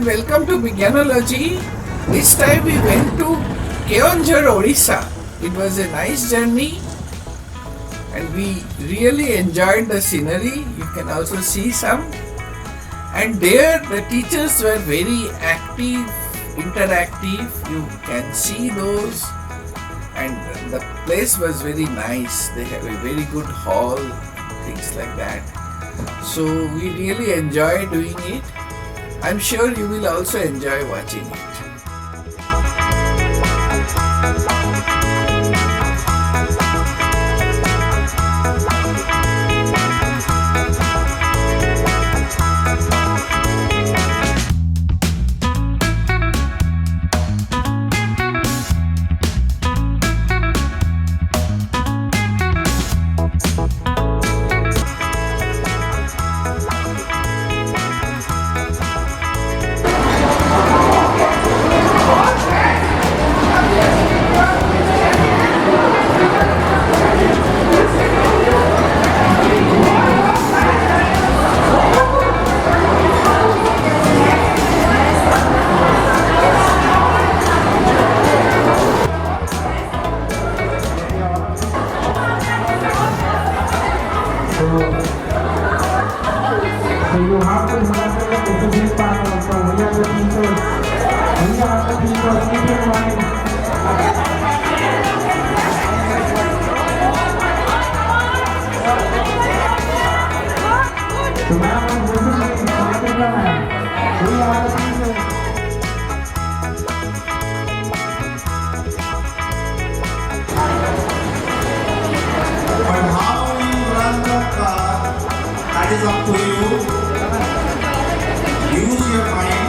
and welcome to Beginnology. This time we went to Keonjhar, Odissa. It was a nice journey and we really enjoyed the scenery. You can also see some. And there the teachers were very active, interactive. You can see those. And the place was very nice. They have a very good hall, things like that. So we really enjoy doing it. I'm sure you will also enjoy watching it. So you have to remember that this is this part also. We are the teachers. We are the teachers. Keep in mind. So ma'am is listening. Chandrasekhar ma'am. We are the teachers. But how you run the car, that is up to you. Use your mind.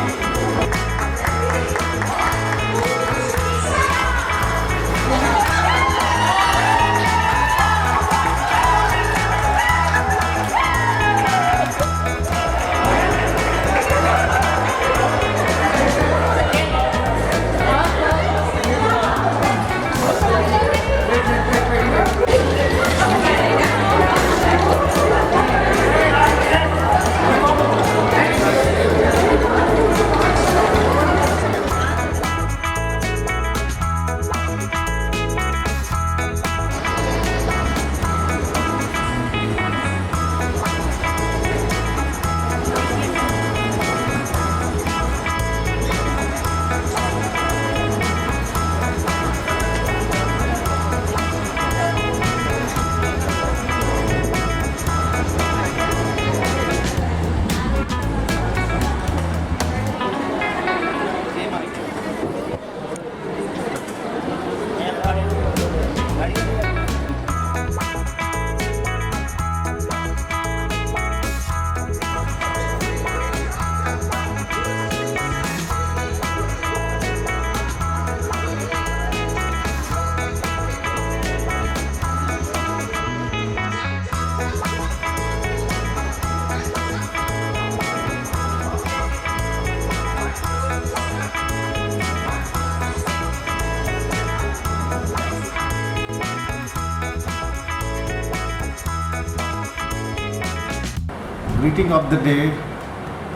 Greeting of the day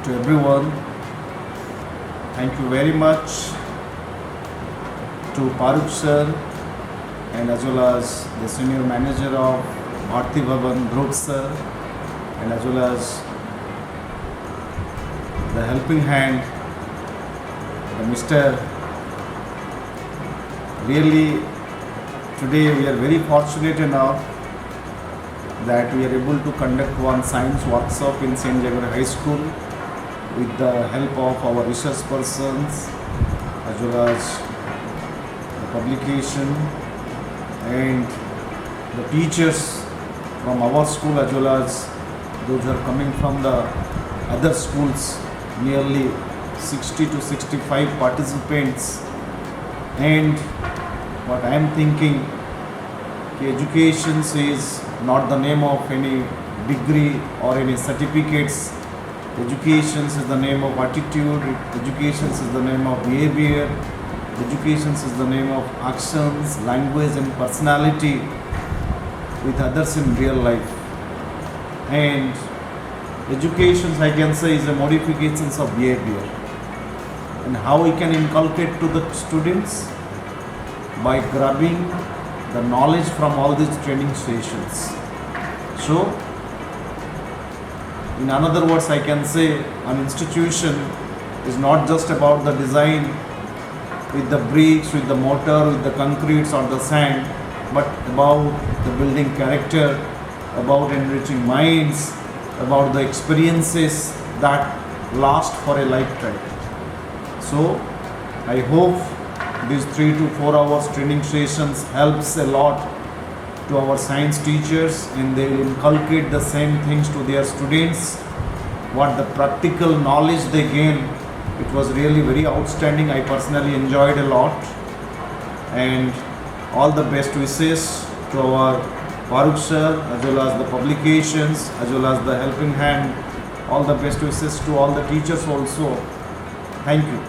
to everyone. Thank you very much to Paruk sir and as well as the senior manager of Bharti Bhavan, Dhruv sir, and as well as the helping hand, the Mr. Really, today we are very fortunate enough that we are able to conduct one science workshop in St. Xavier High School with the help of our research persons as well as the publication and the teachers from our school as well as those who are coming from the other schools, nearly 60 to 65 participants. And what I am thinking, education is not the name of any degree or any certificates. Education is the name of attitude, education is the name of behavior, education is the name of actions, language and personality with others in real life. And education, I can say, is a modifications of behavior. and how we can inculcate to the students by grabbing the knowledge from all these training sessions. So, in other words, I can say an institution is not just about the design with the bricks, with the mortar, with the concretes or the sand, but about the building character, about enriching minds, about the experiences that last for a lifetime. So I hope these 3 to 4 hours training sessions helps a lot to our science teachers, and they will inculcate the same things to their students. What the practical knowledge they gain, it was really very outstanding. I personally enjoyed a lot, and all the best wishes to our Farooq sir, as well as the publications, as well as the helping hand. All the best wishes to all the teachers also. Thank you.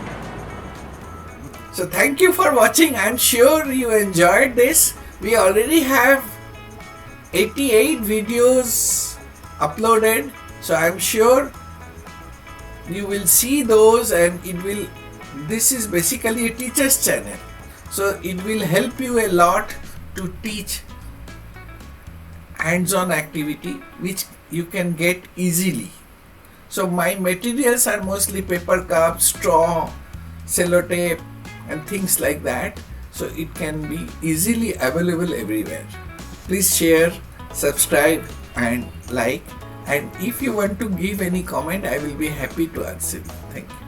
So thank you for watching. I'm sure you enjoyed this. We already have 88 videos uploaded, so I'm sure you will see those, and this is basically a teacher's channel, so it will help you a lot to teach hands-on activity which you can get easily. So my materials are mostly paper cups, straw, sellotape and things like that, so it can be easily available everywhere. Please share, subscribe and like, and if you want to give any comment, I will be happy to answer you. Thank you.